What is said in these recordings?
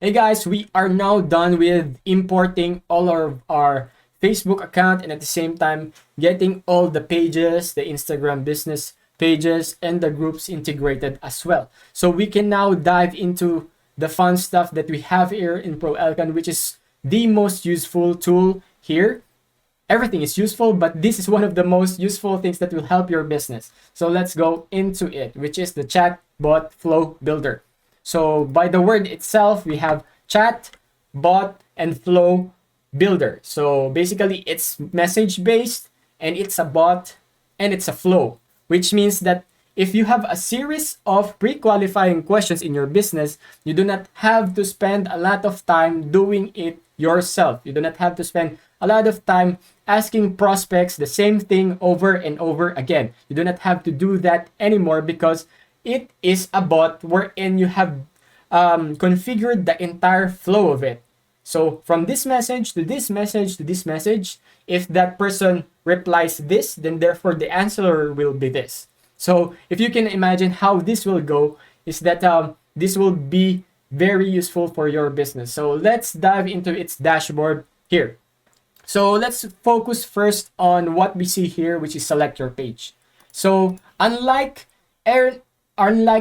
Hey guys, we are now done with importing all of our Facebook account and at the same time getting all the pages, the Instagram business pages and the groups integrated as well. So we can now dive into the fun stuff that we have here in Pro Elkan, which is the most useful tool here. Everything is useful, but this is one of the most useful things that will help your business. So let's go into it, which is the chatbot flow builder. So by the word itself, we have chat, bot, and flow builder. So basically it's message based and it's a bot and it's a flow, which means that if you have a series of pre-qualifying questions in your business, you do not have to spend a lot of time doing it yourself. You do not have to spend a lot of time asking prospects the same thing over and over again. You do not have to do that anymore because it is a bot wherein you have configured the entire flow of it. So from this message to this message to this message, if that person replies this, then therefore the answer will be this. So if you can imagine how this will go, is that this will be very useful for your business. So let's dive into its dashboard here. So let's focus first on what we see here, which is select your page. So unlike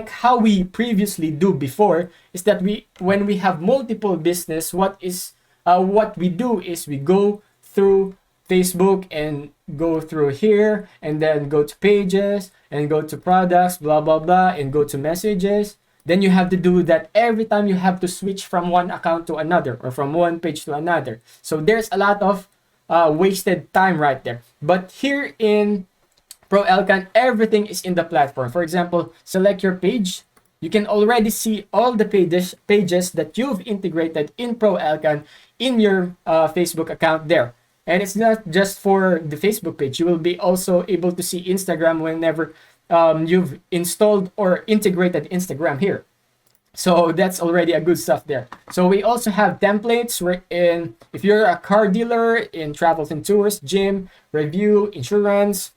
how we previously do before, is that when we have multiple business, what we do is we go through Facebook and go through here and then go to pages and go to products, blah blah blah, and go to messages. Then you have to do that every time you have to switch from one account to another or from one page to another. So there's a lot of wasted time right there. But here in Pro Elkan, everything is in the platform. For example, select your page. You can already see all the pages that you've integrated in Pro Elkan in your Facebook account there. And it's not just for the Facebook page. You will be also able to see Instagram whenever you've installed or integrated Instagram here. So that's already a good stuff there. So we also have templates wherein if you're a car dealer in travels and tours, gym, review, insurance,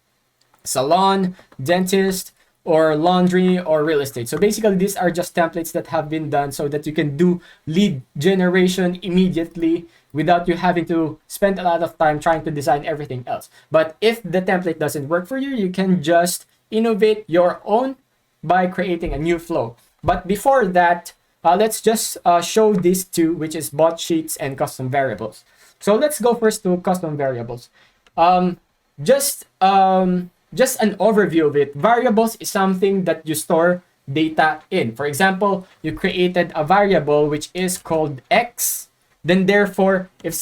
salon, dentist, or laundry or real estate. So basically these are just templates that have been done so that you can do lead generation immediately without you having to spend a lot of time trying to design everything else. But if the template doesn't work for you, you can just innovate your own by creating a new flow. But before that, let's just show these two, which is bot sheets and custom variables. So let's go first to custom variables. Just an overview of it. Variables is something that you store data in. For example, you created a variable which is called X. Then therefore, if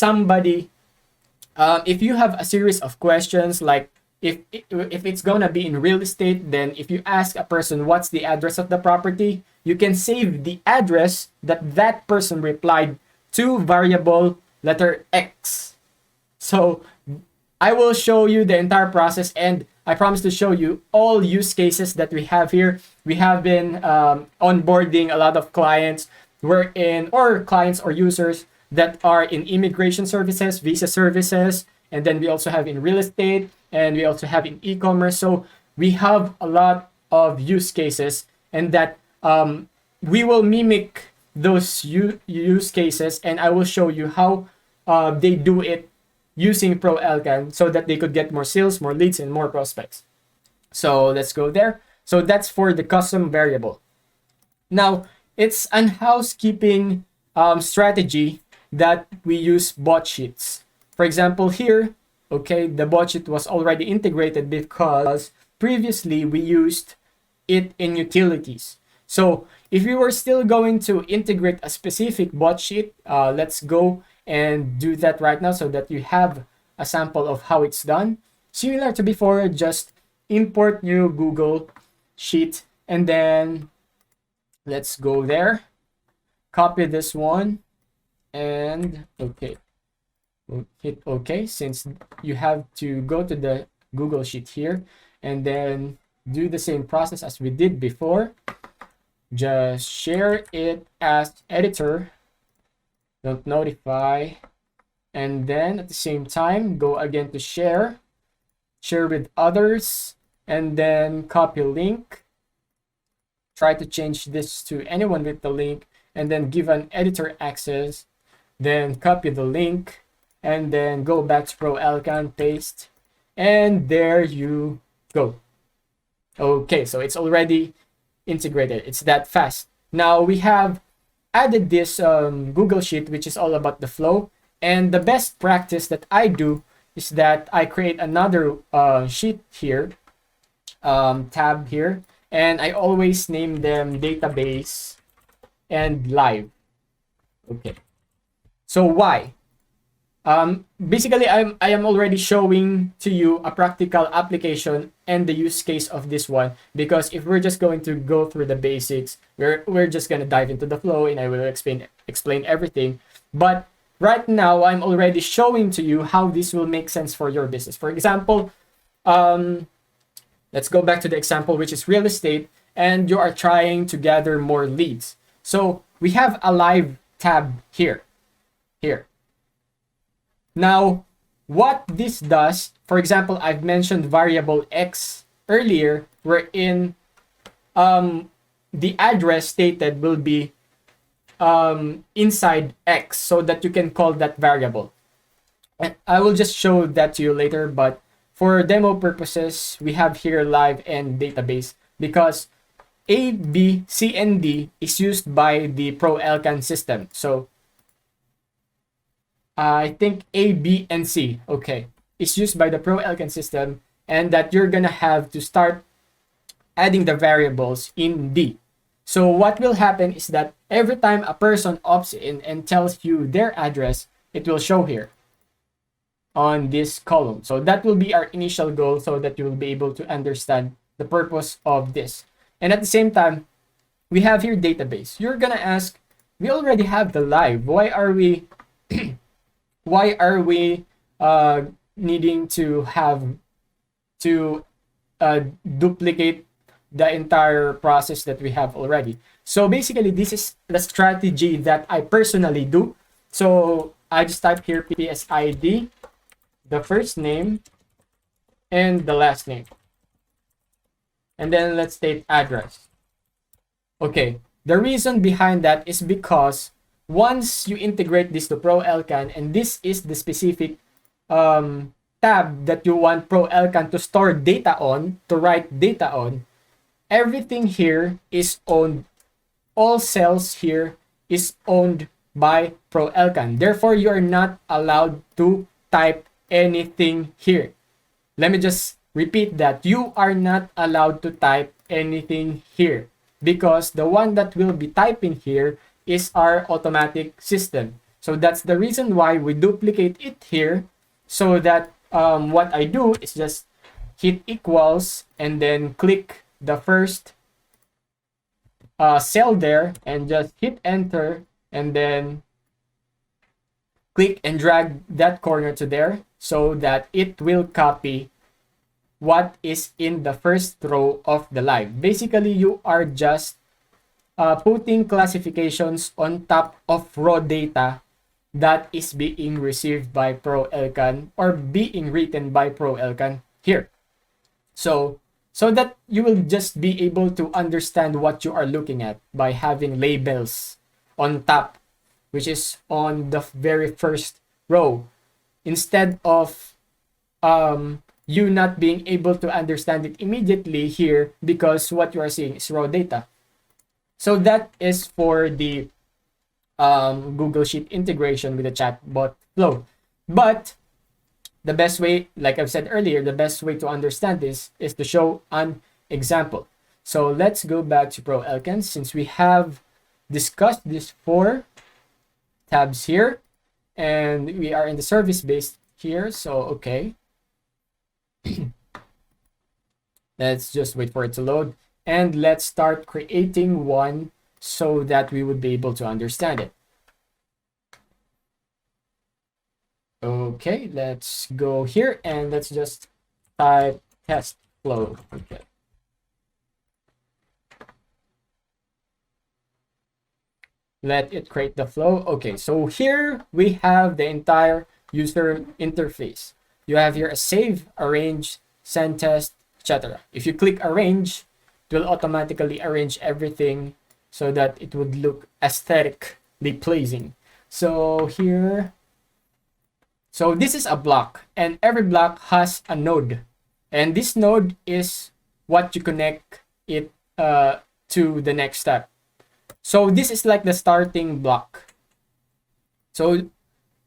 you have a series of questions like if it's gonna be in real estate, then if you ask a person what's the address of the property, you can save the address that person replied to variable letter X. So I will show you the entire process, and I promise to show you all use cases that we have here. We have been onboarding a lot of clients clients or users that are in immigration services, visa services, and then we also have in real estate, and we also have in e-commerce. So we have a lot of use cases, and that we will mimic those use cases, and I will show you how they do it using Pro Elkan so that they could get more sales, more leads, and more prospects. So let's go there. So that's for the custom variable. Now, it's an housekeeping strategy that we use bot sheets. For example, here, okay, the bot sheet was already integrated because previously we used it in utilities. So if we were still going to integrate a specific bot sheet, let's go and do that right now so that you have a sample of how it's done. Similar to before, just import new Google Sheet, and then let's go there, copy this one, and okay, we'll hit OK, since you have to go to the Google Sheet here and then do the same process as we did before. Just share it as editor, don't notify, and then at the same time go again to share with others, and then copy link, try to change this to anyone with the link, and then give an editor access, then copy the link, and then go back to Pro Elkan, paste, and there you go. Okay, so it's already integrated. It's that fast. Now we have added this Google Sheet, which is all about the flow. And the best practice that I do is that I create another sheet here, tab here, and I always name them database and live. Okay. So why? Basically, I am already showing to you a practical application and the use case of this one, because if we're just going to go through the basics, we're just gonna dive into the flow and I will explain everything. But right now, I'm already showing to you how this will make sense for your business. For example, let's go back to the example, which is real estate, and you are trying to gather more leads. So we have a live tab here. Now, what this does, for example, I've mentioned variable X earlier, wherein the address stated will be inside X, so that you can call that variable. And I will just show that to you later, but for demo purposes, we have here live and database, because A, B, C, and D is used by the Pro Elkan system. So I think A, B, and C, okay, is used by the Pro Elkan system, and that you're gonna have to start adding the variables in D. So what will happen is that every time a person opts in and tells you their address, it will show here on this column. So that will be our initial goal, so that you will be able to understand the purpose of this. And at the same time, we have here database. You're gonna ask, we already have the live. Why are we needing to have to duplicate the entire process that we have already? So basically, this is the strategy that I personally do. So I just type here PSID, the first name and the last name, and then let's state address. Okay, the reason behind that is because once you integrate this to Pro Elkan, and this is the specific tab that you want Pro Elkan to store data on, to write data on, everything here is owned. All cells here is owned by Pro Elkan. Therefore, you are not allowed to type anything here. Let me just repeat that. You are not allowed to type anything here, because the one that will be typing here is our automatic system. So that's the reason why we duplicate it here, so that what I do is just hit equals and then click the first cell there and just hit enter, and then click and drag that corner to there, so that it will copy what is in the first row of the live. Basically, you are just putting classifications on top of raw data that is being received by Pro Elkan or being written by Pro Elkan here. So that you will just be able to understand what you are looking at by having labels on top, which is on the very first row, instead of you not being able to understand it immediately here, because what you are seeing is raw data. So that is for the Google Sheet integration with the chatbot flow. But the best way, like I've said earlier, the best way to understand this is to show an example. So let's go back to Pro Elkan, since we have discussed these 4 tabs here, and we are in the service based here. So okay, let's just wait for it to load, and let's start creating one so that we would be able to understand it. Okay, let's go here and let's just type test flow. Okay. Let it create the flow. Okay, so here we have the entire user interface. You have here a save, arrange, send test, etc. If you click arrange, it will automatically arrange everything so that it would look aesthetically pleasing. So here, so this is a block, and every block has a node, and this node is what you connect it to the next step. So this is like the starting block. So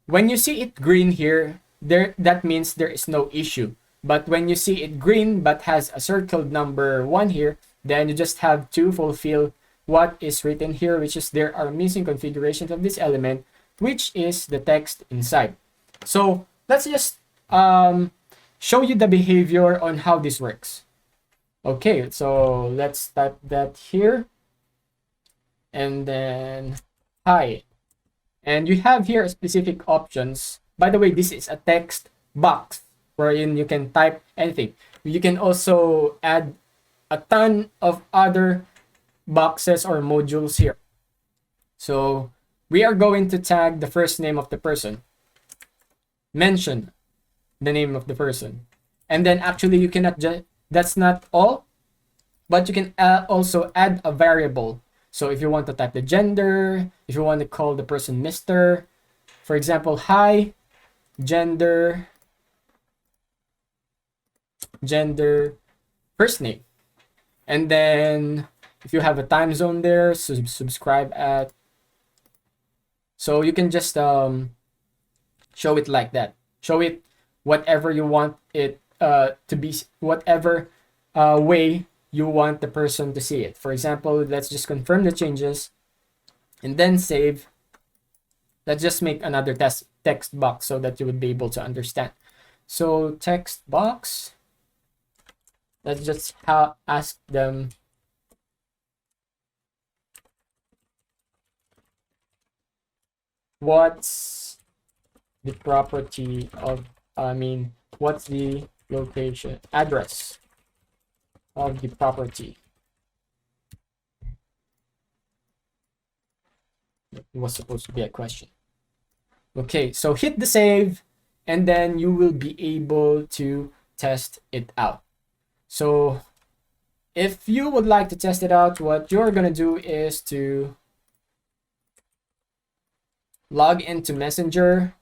when you see it green here, that means there is no issue. But when you see it green but has a circled number 1 here, then you just have to fulfill what is written here, which is there are missing configurations of this element, which is the text inside. So let's just show you the behavior on how this works. Okay, so let's type that here. And then hi. And you have here specific options. By the way, this is a text box wherein you can type anything. You can also add a ton of other boxes or modules here. So we are going to tag the first name of the person. Mention the name of the person. And then actually you cannot just, that's not all, but you can also add a variable. So if you want to type the gender, if you want to call the person Mr., for example, hi, gender, first name. And then if you have a time zone there, subscribe at. So you can just show it like that. Show it whatever you want it to be, whatever way you want the person to see it. For example, let's just confirm the changes and then save. Let's just make another text box so that you would be able to understand. So text box, let's just ask them what's the property of, what's the location, address of the property. It was supposed to be a question. Okay, so hit the save and then you will be able to test it out. So if you would like to test it out, what you're gonna do is to log into Messenger.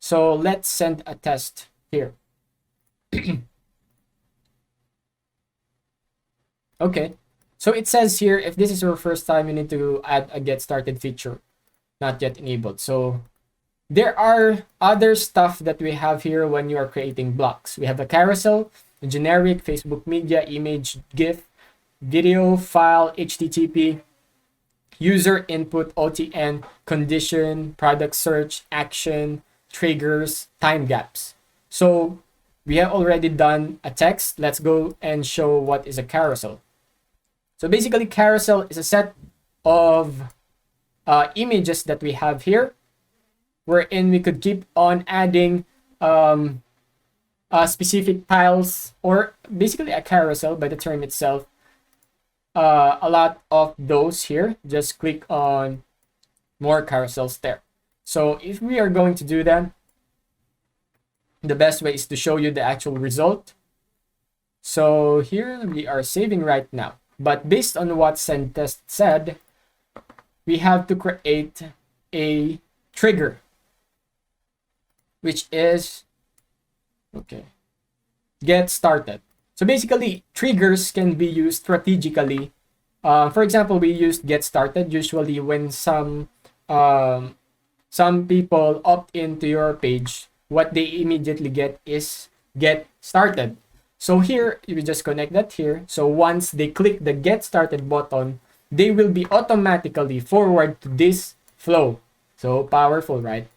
So let's send a test here. Okay, so it says here, if this is your first time, you need to add a get started feature, not yet enabled. So there are other stuff that we have here when you are creating blocks. We have a carousel, a generic, Facebook media, image, GIF, video, file, HTTP, user input, OTN, condition, product search, action, triggers, time gaps. So we have already done a text. Let's go and show what is a carousel. So basically, carousel is a set of images that we have here, wherein we could keep on adding specific tiles, or basically a carousel by the term itself. A lot of those here. Just click on more carousels there. So if we are going to do that, the best way is to show you the actual result. So here we are saving right now. But based on what SendTest said, we have to create a trigger, which is, okay, get started. So basically, triggers can be used strategically. For example, we used get started usually when some people opt into your page. What they immediately get is get started. So here, you just connect that here. So once they click the get started button, they will be automatically forward to this flow. So powerful, right?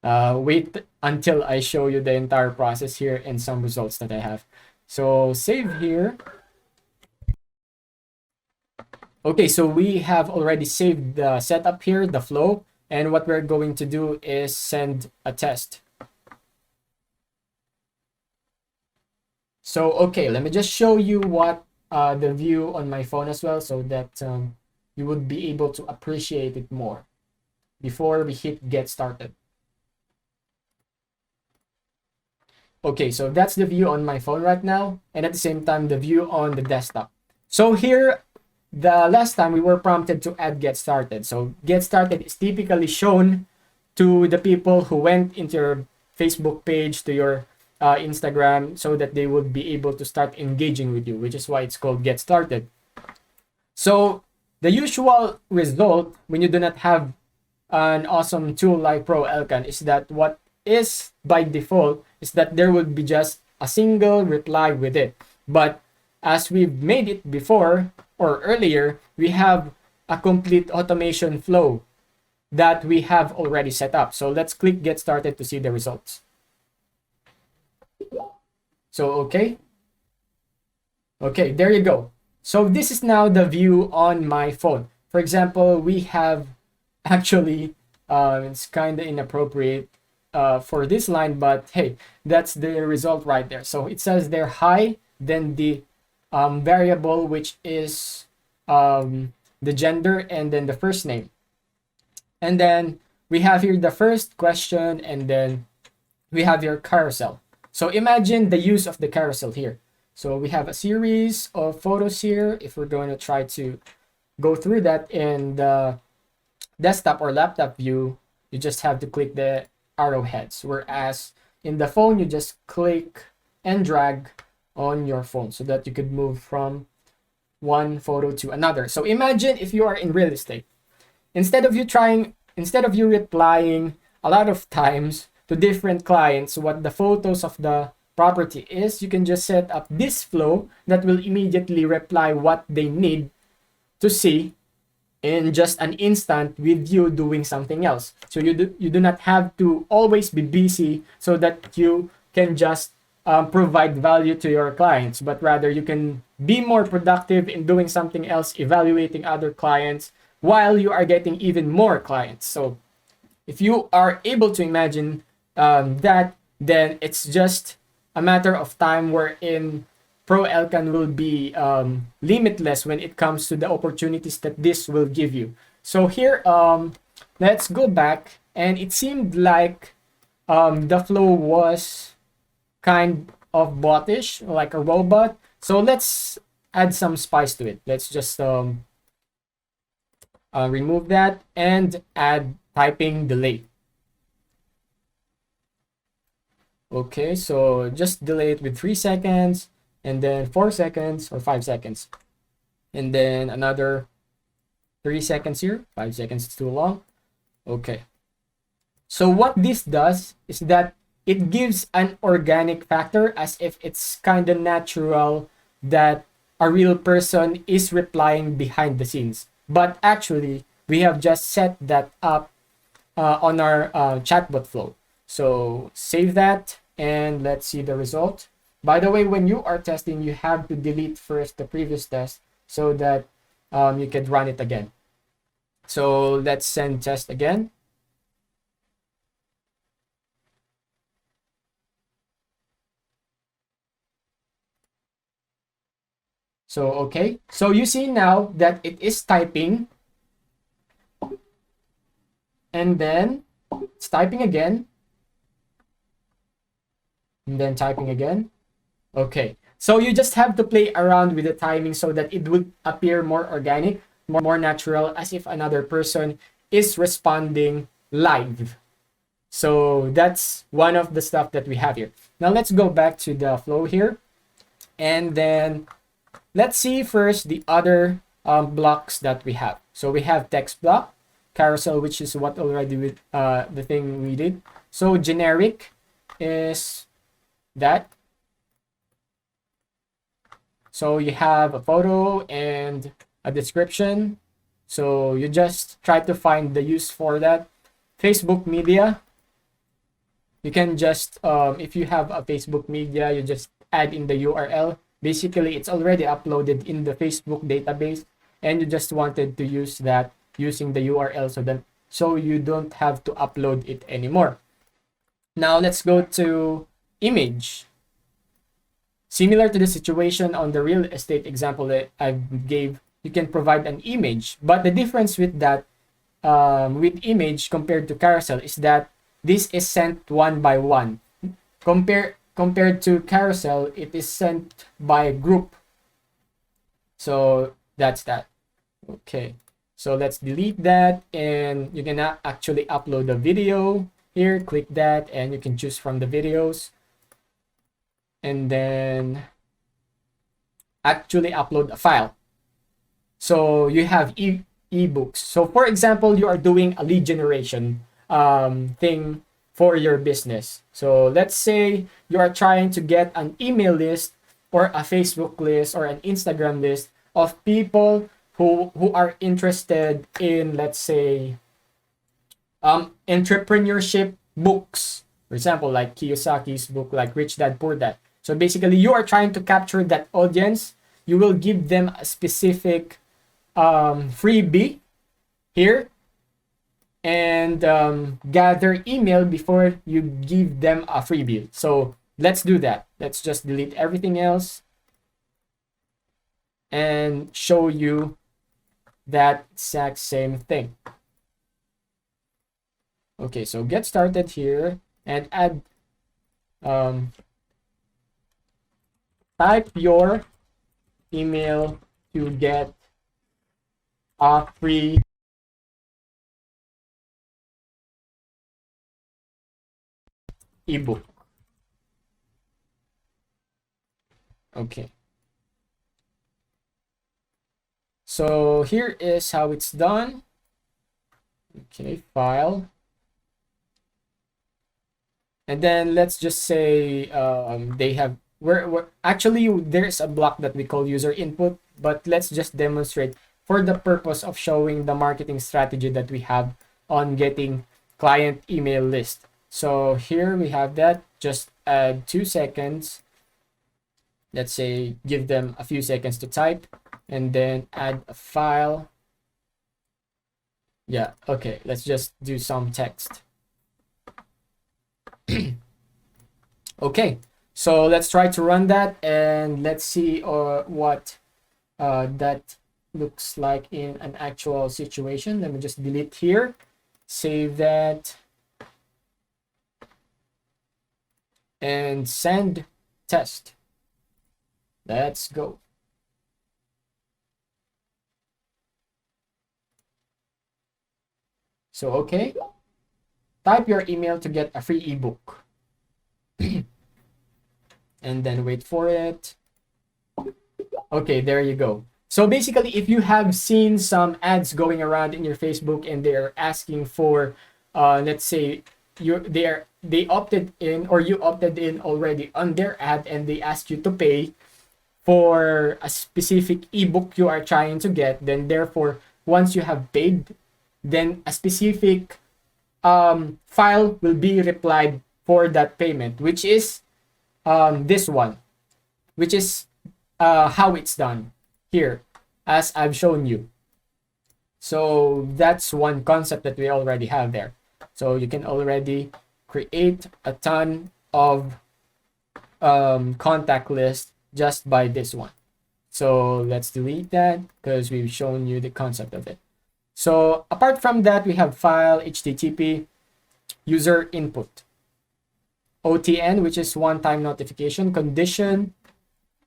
Wait until I show you the entire process here and some results that I have. So save here. Okay, so we have already saved the setup here, the flow. And what we're going to do is send a test. So, okay, let me just show you what the view on my phone as well, so that you would be able to appreciate it more before we hit get started. Okay, so that's the view on my phone right now, and at the same time, the view on the desktop. So here, the last time we were prompted to add get started. So get started is typically shown to the people who went into your Facebook page, to your Instagram, so that they would be able to start engaging with you, which is why it's called get started. So the usual result when you do not have an awesome tool like Pro Elkan is that what is by default is that there would be just a single reply with it. But as we've made it before or earlier, we have a complete automation flow that we have already set up. So let's click get started to see the results. So, okay, there you go. So this is now the view on my phone. For example, we have actually, it's kind of inappropriate for this line, but hey, that's the result right there. So it says there hi, then the variable, which is the gender, and then the first name. And then we have here the first question, and then we have your carousel. So imagine the use of the carousel here. So we have a series of photos here. If we're going to try to go through that in the desktop or laptop view, you just have to click the arrowheads. Whereas in the phone, you just click and drag on your phone so that you could move from one photo to another. So imagine if you are in real estate. Instead of you replying a lot of times to different clients what the photos of the property is, you can just set up this flow that will immediately reply what they need to see in just an instant with you doing something else. So you do not have to always be busy so that you can just provide value to your clients, but rather you can be more productive in doing something else, evaluating other clients while you are getting even more clients. So if you are able to imagine that, then it's just a matter of time wherein Pro Elkan will be limitless when it comes to the opportunities that this will give you. So here, let's go back, and it seemed like the flow was kind of botish, like a robot. So let's add some spice to it. Let's just remove that and add typing delay. Okay, so just delay it with 3 seconds, and then 4 seconds or 5 seconds, and then another 3 seconds here. 5 seconds is too long. Okay, so what this does is that it gives an organic factor, as if it's kind of natural that a real person is replying behind the scenes. But actually, we have just set that up on our chatbot flow. So save that, and let's see the result. By the way, when you are testing, you have to delete first the previous test so that you can run it again. So let's send test again. So, okay. So you see now that it is typing, and then it's typing again, and then typing again. Okay, so you just have to play around with the timing so that it would appear more organic, more natural, as if another person is responding live. So that's one of the stuff that we have here. Now let's go back to the flow here, and then let's see first the other blocks that we have. So we have text block, carousel, which is what already with the thing we did. So generic is that. So you have a photo and a description. So you just try to find the use for that. Facebook media. You can just, if you have a Facebook media, you just add in the URL. Basically, it's already uploaded in the Facebook database, and you just wanted to use that using the URL so you don't have to upload it anymore. Now let's go to image. Similar to the situation on the real estate example that I gave, you can provide an image, but the difference with that, with image compared to carousel, is that this is sent one by one. compared to carousel, it is sent by group. So that's that. Okay, so let's delete that, and you can actually upload a video here. Click that and you can choose from the videos, and then actually upload a file. So you have ebooks. So for example, you are doing a lead generation thing for your business. So let's say you are trying to get an email list or a Facebook list or an Instagram list of people who are interested in, let's say, entrepreneurship books. For example, like Kiyosaki's book, like Rich Dad Poor Dad. So basically, you are trying to capture that audience. You will give them a specific freebie here, and gather email before you give them a freebie. So let's do that. Let's just delete everything else and show you that exact same thing. Okay, so get started here and add, type your email to get a free ebook. Okay. So here is how it's done. Okay, file. And then let's just say they have, we're actually, there's a block that we call user input, but let's just demonstrate for the purpose of showing the marketing strategy that we have on getting client email list. So here we have that. Just add 2 seconds. Let's say give them a few seconds to type, and then add a file. Yeah, okay, let's just do some text. Okay, so let's try to run that and let's see what that looks like in an actual situation. Let me just delete here, save that, and send test. Let's go. So, okay, type your email to get a free ebook. And then wait for it. Okay, there you go. So basically, if you have seen some ads going around in your Facebook and they're asking for, let's say, they opted in, or you opted in already on their ad, and they ask you to pay for a specific ebook you are trying to get, then therefore, once you have paid, then a specific file will be replied for that payment, which is this one, which is how it's done here, as I've shown you. So that's one concept that we already have there. So you can already create a ton of contact list just by this one. So let's delete that because we've shown you the concept of it. So apart from that, we have file, HTTP, user input, OTN, which is one-time notification, condition,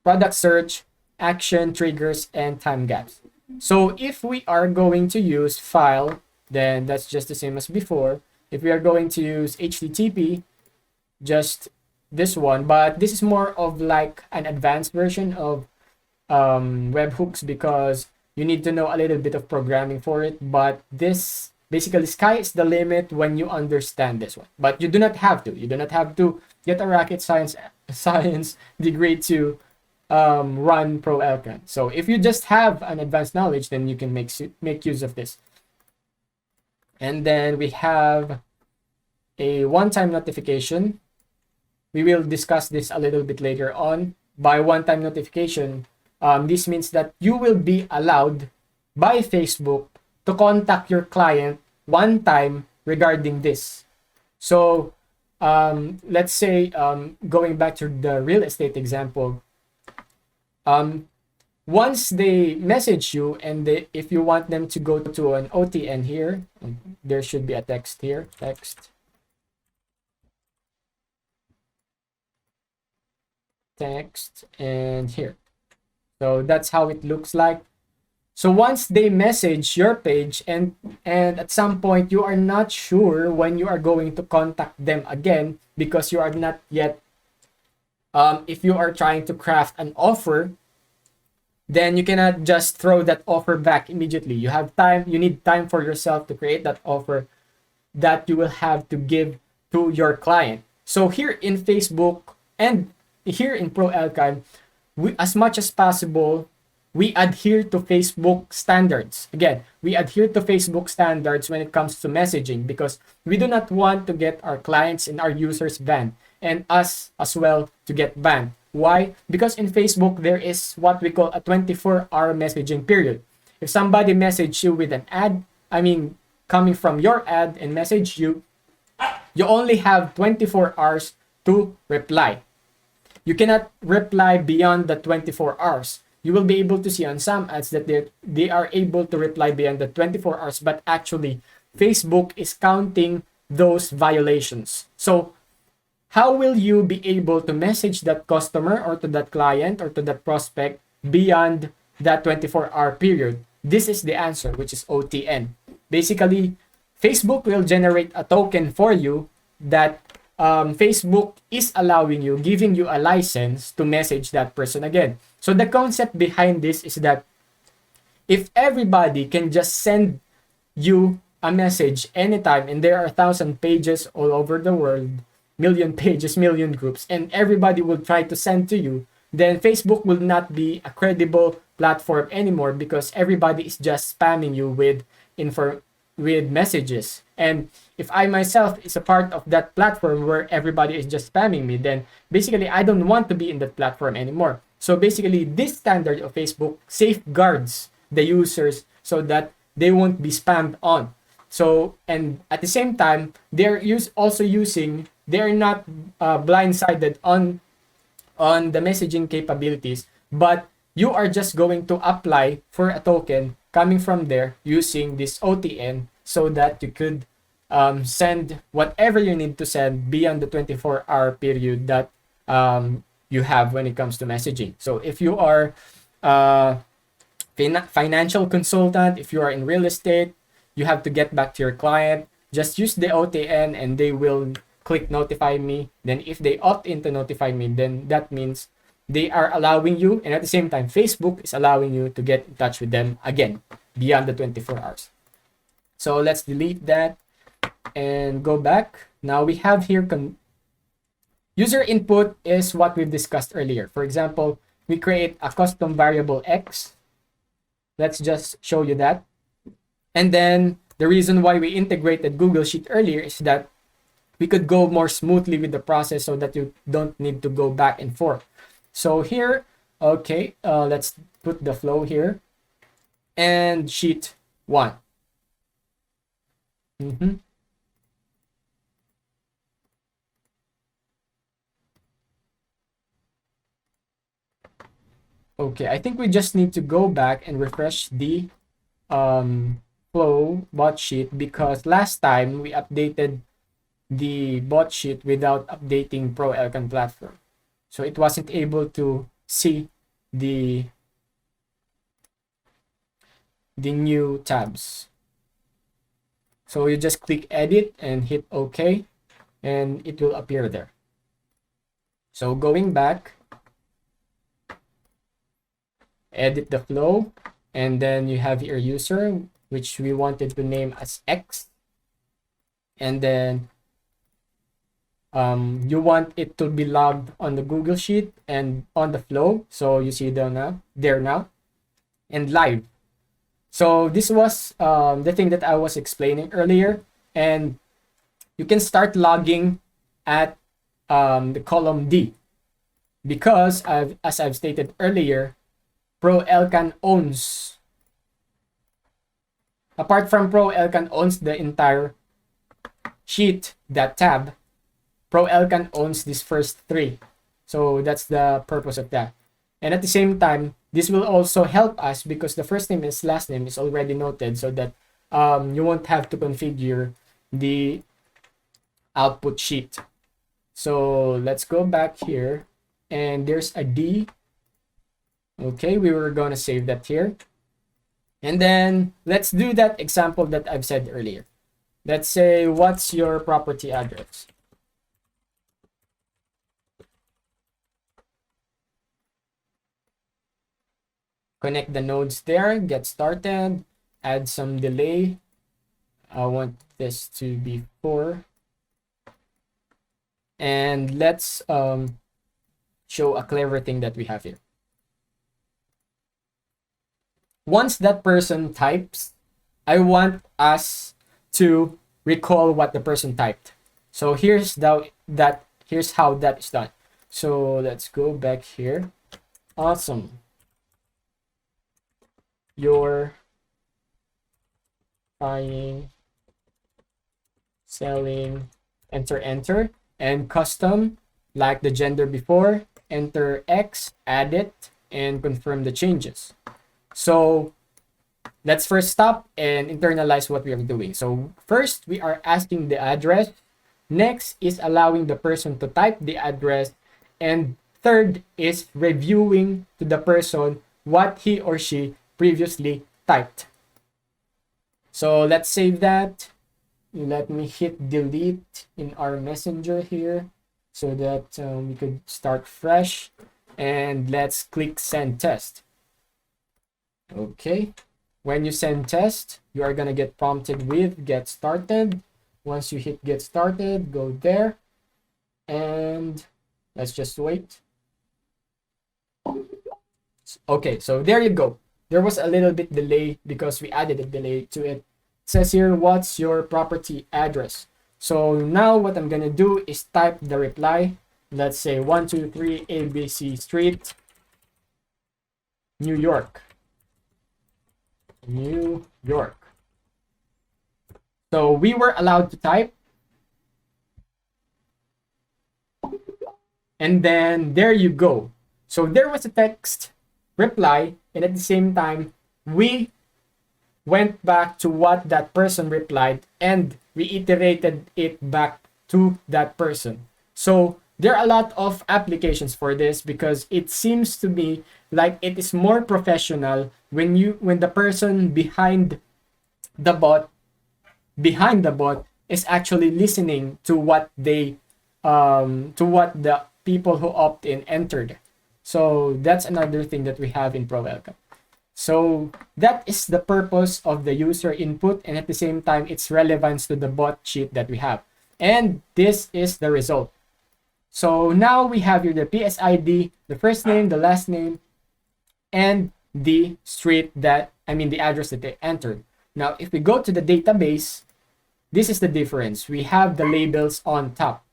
product search, action, triggers, and time gaps. So if we are going to use file, then that's just the same as before. If we are going to use HTTP, just this one, but this is more of like an advanced version of webhooks because you need to know a little bit of programming for it. But this basically, sky is the limit when you understand this one. But you do not have to. You do not have to get a rocket science degree to run Pro Elkan. So if you just have an advanced knowledge, then you can make use of this. And then we have a one-time notification. We will discuss this a little bit later on. By one-time notification, this means that you will be allowed by Facebook to contact your client one time regarding this. So let's say, going back to the real estate example, once they message you and if you want them to go to an OTN here, there should be a text here, text. text and here. So that's how it looks like. So once they message your page and at some point you are not sure when you are going to contact them again because you are not yet if you are trying to craft an offer, then you cannot just throw that offer back immediately. You have time, you need time for yourself to create that offer that you will have to give to your client. So here in Facebook and here in Pro Elkan, we, as much as possible, we adhere to Facebook standards. Again, we adhere to Facebook standards when it comes to messaging because we do not want to get our clients and our users banned and us as well to get banned. Why? Because in Facebook, there is what we call a 24-hour messaging period. If somebody message you with an ad, I mean, coming from your ad and message you, you only have 24 hours to reply. You cannot reply beyond the 24 hours. You will be able to see on some ads that they are able to reply beyond the 24 hours, but actually Facebook is counting those violations. So how will you be able to message that customer or to that client or to that prospect beyond that 24-hour period? This is the answer, which is OTN. Basically, Facebook will generate a token for you that Facebook is allowing you, giving you a license to message that person again. So the concept behind this is that if everybody can just send you a message anytime, and there are 1,000 pages all over the world, million pages, million groups, and everybody will try to send to you, then Facebook will not be a credible platform anymore because everybody is just spamming you with with messages. And if I myself is a part of that platform where everybody is just spamming me, then basically I don't want to be in that platform anymore. So basically this standard of Facebook safeguards the users so that they won't be spammed on. So, and at the same time, they're they're not blindsided on the messaging capabilities, but you are just going to apply for a token coming from there using this OTN so that you could send whatever you need to send beyond the 24-hour period that you have when it comes to messaging. So if you are a financial consultant, if you are in real estate, you have to get back to your client, just use the OTN and they will click notify me. Then if they opt in to notify me, then that means they are allowing you, and at the same time Facebook is allowing you to get in touch with them again beyond the 24 hours. So let's delete that and go back. Now we have here user input is what we've discussed earlier. For example, we create a custom variable X. Let's just show you that. And then the reason why we integrated Google Sheet earlier is that we could go more smoothly with the process so that you don't need to go back and forth. So here, okay, let's put the flow here and sheet 1. Okay, I think we just need to go back and refresh the flow bot sheet because last time we updated the bot sheet without updating Pro Elkan platform. So it wasn't able to see the new tabs. So you just click edit and hit OK and it will appear there. So going back, edit the flow, and then you have your user, which we wanted to name as X, and then you want it to be logged on the Google Sheet and on the flow. So you see there now, and live. So this was the thing that I was explaining earlier, and you can start logging at the column D because as I've stated earlier, Pro Elkan owns, apart from Pro Elkan owns the entire sheet, that tab, Pro Elkan owns these first 3. So that's the purpose of that. And at the same time, this will also help us because the first name and last name is already noted so that you won't have to configure the output sheet. So let's go back here and there's a D. Okay, we were gonna save that here. And then let's do that example that I've said earlier. Let's say, what's your property address? Connect the nodes there, get started, add some delay. I want this to be 4. And let's show a clever thing that we have here. Once that person types, I want us to recall what the person typed. So here's here's how that is done. So let's go back here. Awesome. You're buying, selling, enter, and custom, like the gender before, enter X, add it, and confirm the changes. So let's first stop and internalize what we are doing. So first, we are asking the address. Next is allowing the person to type the address. And third is reviewing to the person what he or she previously typed. So let's save that. Let me hit delete in our messenger here so that we could start fresh. And let's click send test. Okay, when you send test, you are gonna get prompted with get started. Once you hit get started, go there, and let's just wait. Okay, so there you go. There was a little bit delay because we added a delay to it. It says here, what's your property address? So now what I'm gonna do is type the reply. Let's say 123 ABC Street, New York. New York. So we were allowed to type. And then there you go. So there was a text reply, and at the same time, we went back to what that person replied and reiterated it back to that person. So there are a lot of applications for this because it seems to me like it is more professional when the person behind the bot is actually listening to what the people who opt in entered. So that's another thing that we have in Pro Elkan. So that is the purpose of the user input, and at the same time its relevance to the bot sheet that we have. And this is the result. So now we have here the PSID, the first name, the last name, and the the address that they entered. Now, if we go to the database, this is the difference. We have the labels on top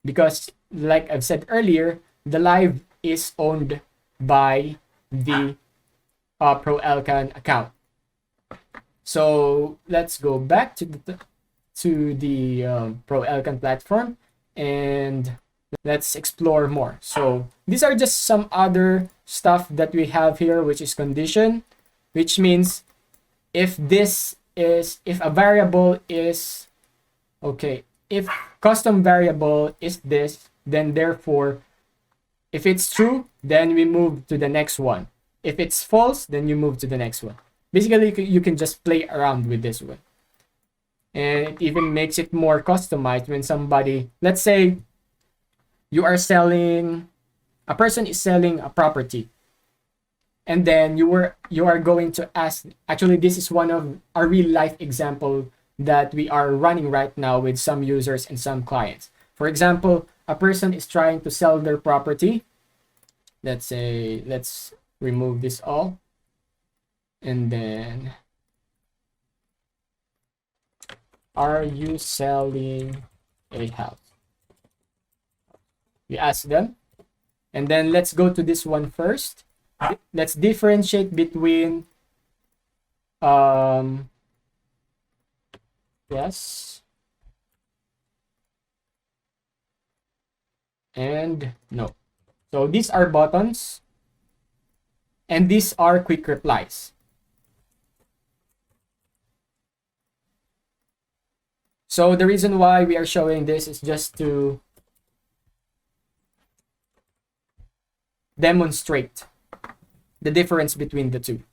because, like I've said earlier, the live is owned by the Pro Elkan account. So let's go back to the Pro Elkan platform and let's explore more. So these are just some other stuff that we have here, which is condition, which means if a variable is okay, if custom variable is this, then therefore if it's true, then we move to the next one. If it's false, then you move to the next one. Basically, you can just play around with this one. And it even makes it more customized when somebody, let's say a person is selling a property. And then you are going to ask, actually this is one of a real life example that we are running right now with some users and some clients. For example, a person is trying to sell their property. Let's remove this all. And then, are you selling a house? We ask them. And then let's go to this one first. Let's differentiate between yes and no. So these are buttons and these are quick replies. So the reason why we are showing this is just to demonstrate the difference between the two.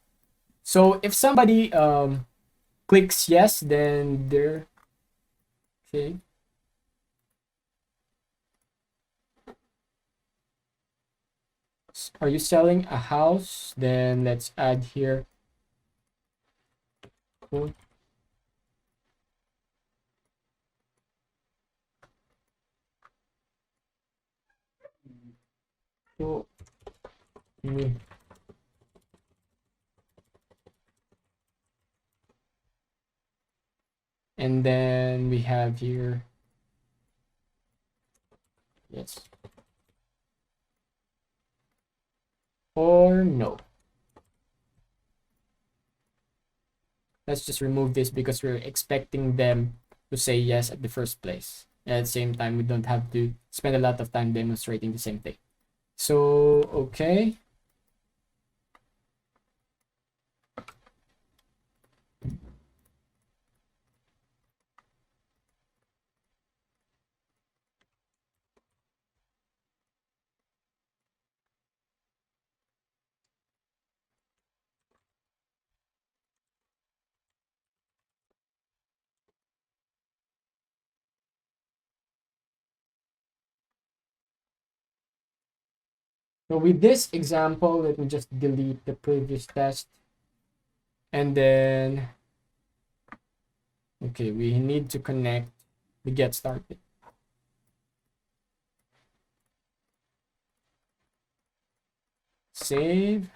So if somebody clicks yes, then they're okay. Are you selling a house? Then let's add here. Cool. Cool. And then we have here, yes or no. Let's just remove this because we're expecting them to say yes at the first place. And at the same time, we don't have to spend a lot of time demonstrating the same thing. So, okay. So with this example, let me just delete the previous test. And then, okay, we need to connect the get started. Save.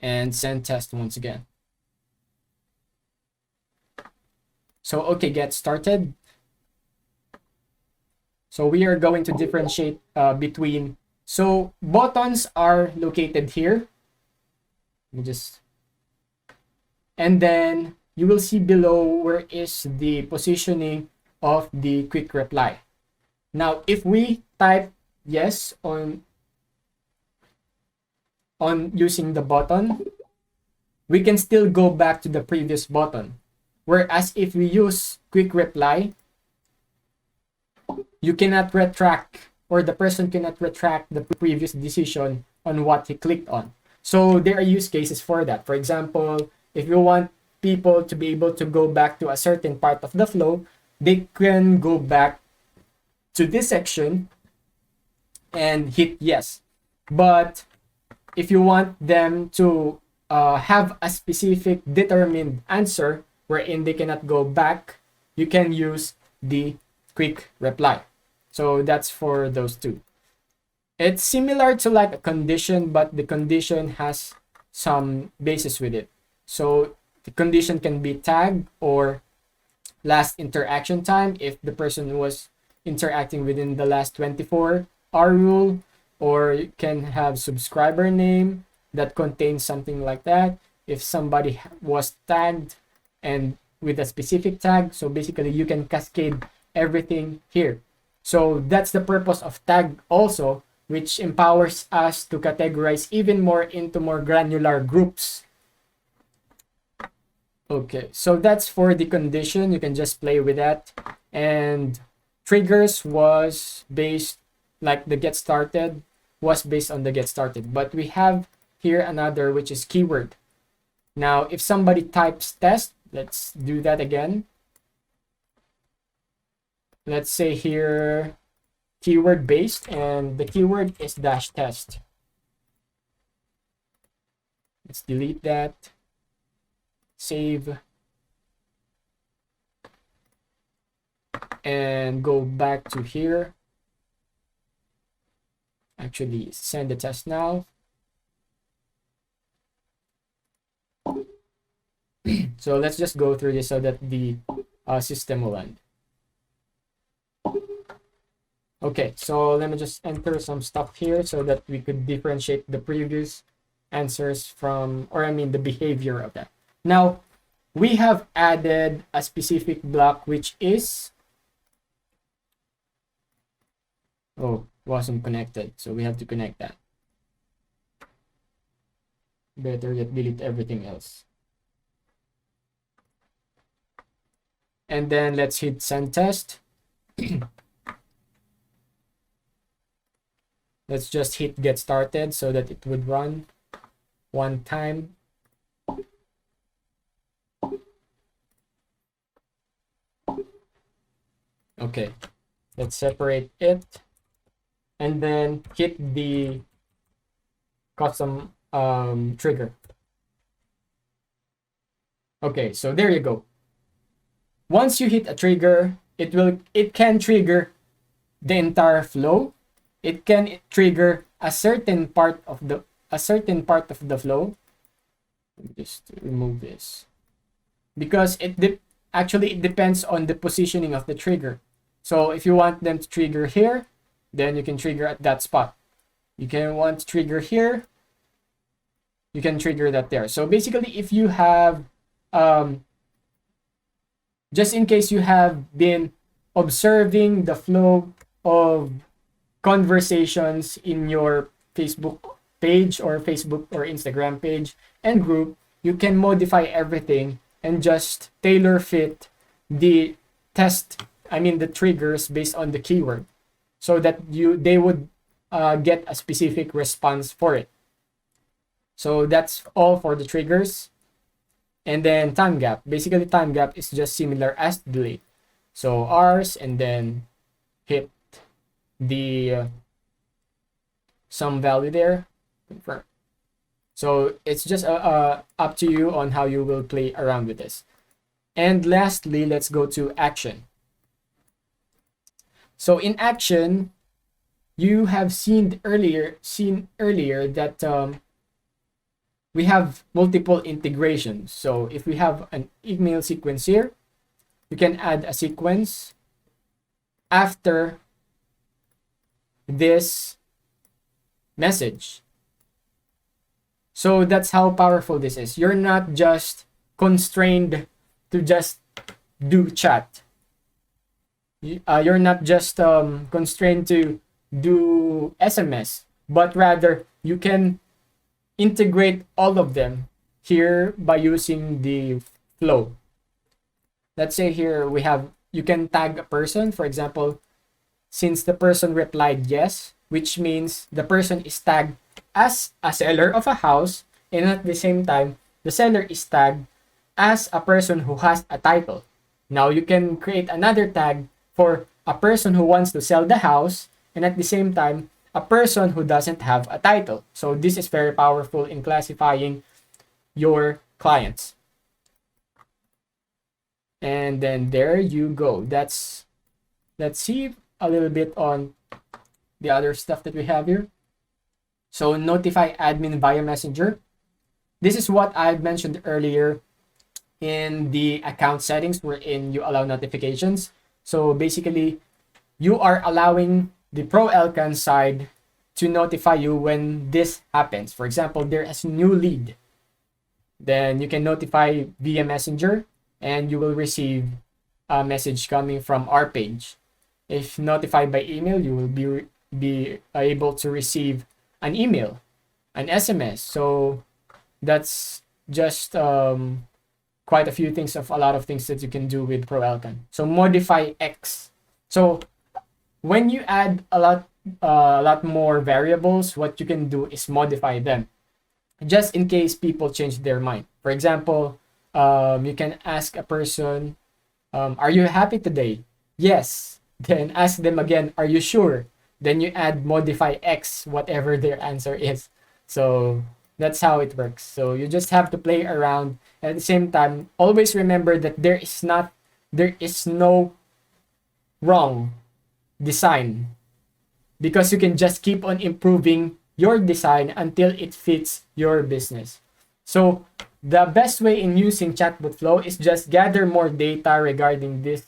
And send test once again. So, okay, get started. So we are going to differentiate between, so buttons are located here. Let me just, and then you will see below where is the positioning of the quick reply. Now, if we type yes on using the button, we can still go back to the previous button. Whereas if we use quick reply, you cannot retract, or the person cannot retract the previous decision on what he clicked on. So there are use cases for that. For example, if you want people to be able to go back to a certain part of the flow, they can go back to this section and hit yes. But if you want them to have a specific determined answer wherein they cannot go back, you can use the quick reply. So that's for those two. It's similar to like a condition, but the condition has some basis with it. So the condition can be tag or last interaction time if the person was interacting within the last 24-hour rule, or you can have subscriber name that contains something like that if somebody was tagged and with a specific tag. So basically you can cascade everything here. So that's the purpose of tag also, which empowers us to categorize even more into more granular groups. Okay, so that's for the condition. You can just play with that. And triggers was based, like the get started was based on the get started. But we have here another, which is keyword. Now, if somebody types test, let's do that again. Let's say here keyword based, and the keyword is dash test. Let's delete that. Save. And go back to here. Actually, send the test now. So let's just go through this so that the system will end. Okay, so let me just enter some stuff here so that we could differentiate the previous answers from, or I mean the behavior of that. Now, we have added a specific block which is, oh, wasn't connected, so we have to connect that. Better yet, delete everything else. And then let's hit send test. Let's just hit get started so that it would run one time. Okay, let's separate it and then hit the custom trigger. Okay, so there you go. Once you hit a trigger, it can trigger the entire flow. It can trigger a certain part of the flow. Let me just remove this because actually it depends on the positioning of the trigger. So if you want them to trigger here, then you can trigger at that spot. You can want to trigger here, you can trigger that there. So basically, if you have just in case you have been observing the flow of conversations in your Facebook page or Facebook or Instagram page and group, you can modify everything and just tailor fit the the triggers based on the keyword so that they would get a specific response for it. So that's all for the triggers. And then time gap. Basically, time gap is just similar as delay. So ours, and then hit the some value there. Confirm. So it's just up to you on how you will play around with this. And lastly, let's go to action. So in action, you have seen earlier that we have multiple integrations. So if we have an email sequence here, you can add a sequence after this message. So that's how powerful this is. You're not just constrained to just do chat. You're not just constrained to do SMS, but rather you can integrate all of them here by using the flow. Let's say here you can tag a person, for example, since the person replied yes, which means the person is tagged as a seller of a house, and at the same time, the seller is tagged as a person who has a title. Now you can create another tag for a person who wants to sell the house, and at the same time, a person who doesn't have a title. So this is very powerful in classifying your clients. And then there you go. Let's see a little bit on the other stuff that we have here. So notify admin via messenger. This is what I mentioned earlier in the account settings wherein you allow notifications. So basically, you are allowing the Pro Elkan side to notify you when this happens. For example, there is a new lead. Then you can notify via messenger and you will receive a message coming from our page. If notified by email, you will be able to receive an email, an SMS. So that's just quite a few things of a lot of things that you can do with Pro Elkan. So modify X. So when you add a lot more variables, what you can do is modify them, just in case people change their mind. For example, you can ask a person, "Are you happy today?" Yes. Then ask them again, "Are you sure?" Then you add modify X, whatever their answer is. So that's how it works. So you just have to play around. At the same time, always remember that there is no wrong design, because you can just keep on improving your design until it fits your business. So the best way in using chatbot flow is just gather more data regarding this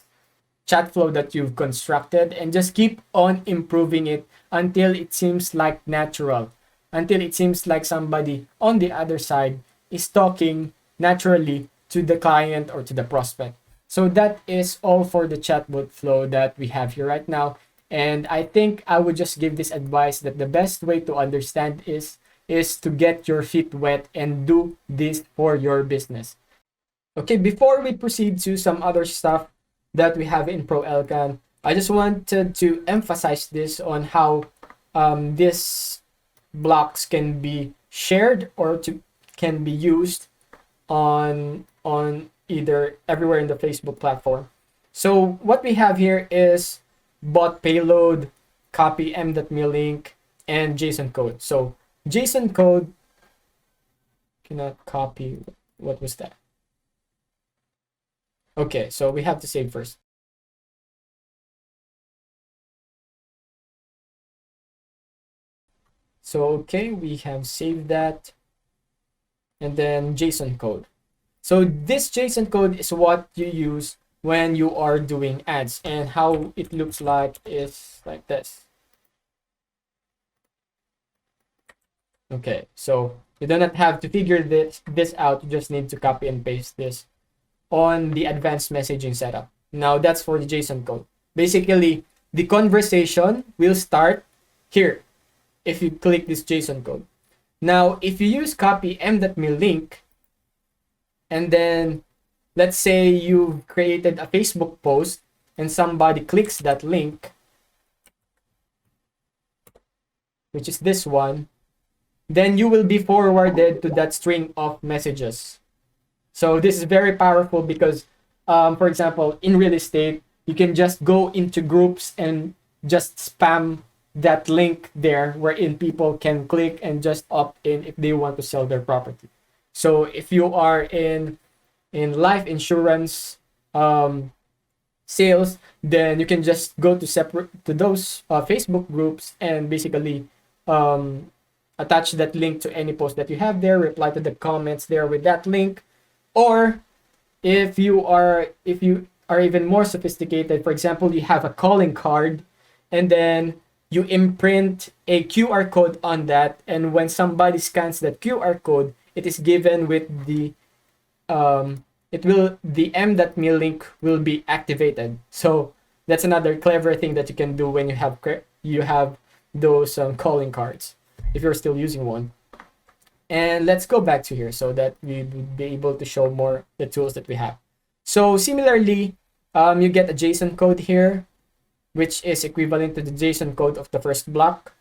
chat flow that you've constructed and just keep on improving it until it seems like natural, until it seems like somebody on the other side is talking naturally to the client or to the prospect. So that is all for the chatbot flow that we have here right now. And I think I would just give this advice that the best way to understand is to get your feet wet and do this for your business. Okay, before we proceed to some other stuff that we have in Pro Elkan, I just wanted to emphasize this on how this blocks can be shared or can be used on either everywhere in the Facebook platform. So what we have here is bot payload, copy m.me link, and JSON code. So JSON code cannot copy. What was that? Okay, so we have to save first. So okay, we have saved that, and then JSON code. So this JSON code is what you use when you are doing ads, and how it looks like is like this. Okay, so you do not have to figure this out. You just need to copy and paste this on the advanced messaging setup. Now that's for the JSON code. Basically, the conversation will start here if you click this JSON code. Now, if you use copy m.me link, and then let's say you've created a Facebook post and somebody clicks that link, which is this one, then you will be forwarded to that string of messages. So this is very powerful because, for example, in real estate, you can just go into groups and just spam that link there, wherein people can click and just opt in if they want to sell their property. So if you are in life insurance sales, then you can just go to those Facebook groups and basically attach that link to any post that you have there, reply to the comments there with that link. Or if you are even more sophisticated, for example, you have a calling card and then you imprint a QR code on that, and when somebody scans that QR code, it is given with the the m.me link will be activated. So that's another clever thing that you can do when you have those calling cards, if you're still using one. And let's go back to here so that we would be able to show more the tools that we have. So similarly, you get a JSON code here, which is equivalent to the JSON code of the first block.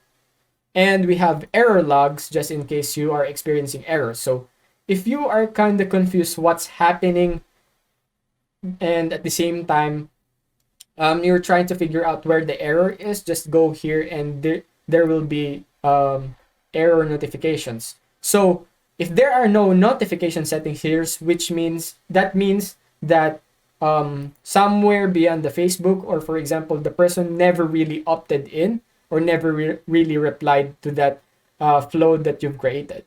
And we have error logs just in case you are experiencing errors. So if you are kind of confused what's happening, and at the same time you're trying to figure out where the error is, just go here and there will be error notifications. So if there are no notification settings here, which means that somewhere beyond the Facebook, or for example, the person never really opted in or never really replied to that flow that you've created.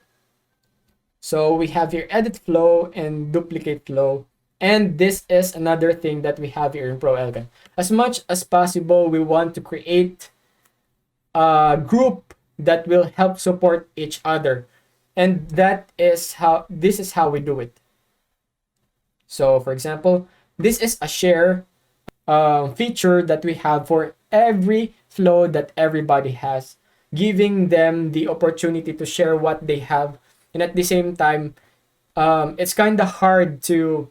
So we have here edit flow and duplicate flow. And this is another thing that we have here in Pro Elkan. As much as possible, we want to create a group that will help support each other. And this is how we do it. So for example, this is a share feature that we have for every flow that everybody has, giving them the opportunity to share what they have. And at the same time, it's kind of hard to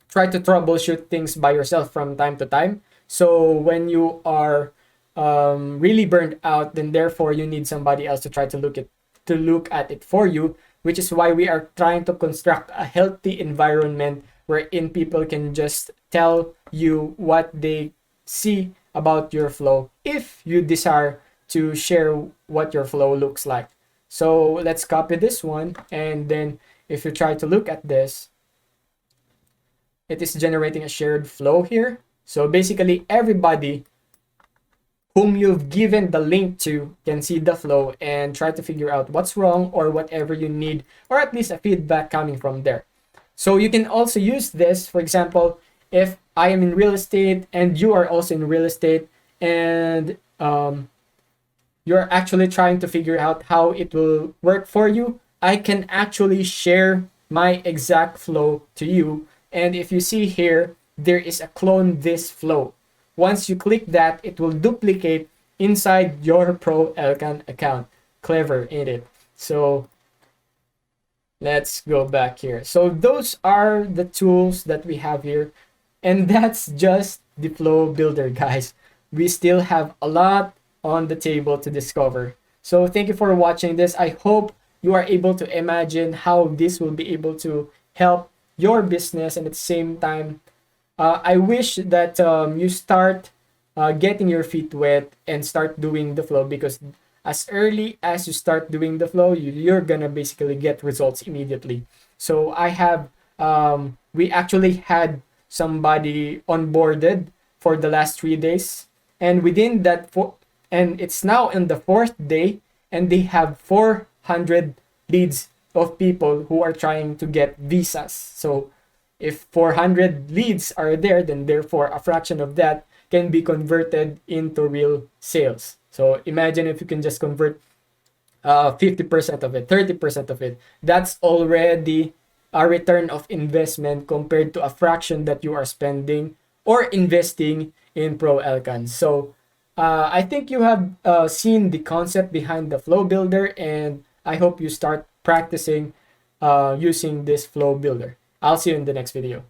try to troubleshoot things by yourself from time to time. So when you are really burned out, then therefore you need somebody else to try to look at it for you, which is why we are trying to construct a healthy environment wherein people can just tell you what they see about your flow if you desire to share what your flow looks like. So let's copy this one, and then if you try to look at this, it is generating a shared flow here. So basically everybody whom you've given the link to can see the flow and try to figure out what's wrong or whatever you need, or at least a feedback coming from there. So you can also use this, for example, if I am in real estate and you are also in real estate, and you're actually trying to figure out how it will work for you, I can actually share my exact flow to you. And if you see here, there is a clone this flow. Once you click that, it will duplicate inside your Pro Elkan account. Clever, ain't it? So let's go back here. So those are the tools that we have here. And that's just the flow builder, guys. We still have a lot on the table to discover. So thank you for watching this. I hope you are able to imagine how this will be able to help your business, and at the same time, I wish that you start getting your feet wet and start doing the flow, because as early as you start doing the flow, you're gonna basically get results immediately. So we actually had somebody onboarded for the last 3 days, and within and it's now in the fourth day, and they have 400 leads of people who are trying to get visas. So if 400 leads are there, then therefore a fraction of that can be converted into real sales. So imagine if you can just convert 50% of it, 30% of it. That's already a return of investment compared to a fraction that you are spending or investing in Pro Elkan. So I think you have seen the concept behind the flow builder, and I hope you start practicing using this flow builder. I'll see you in the next video.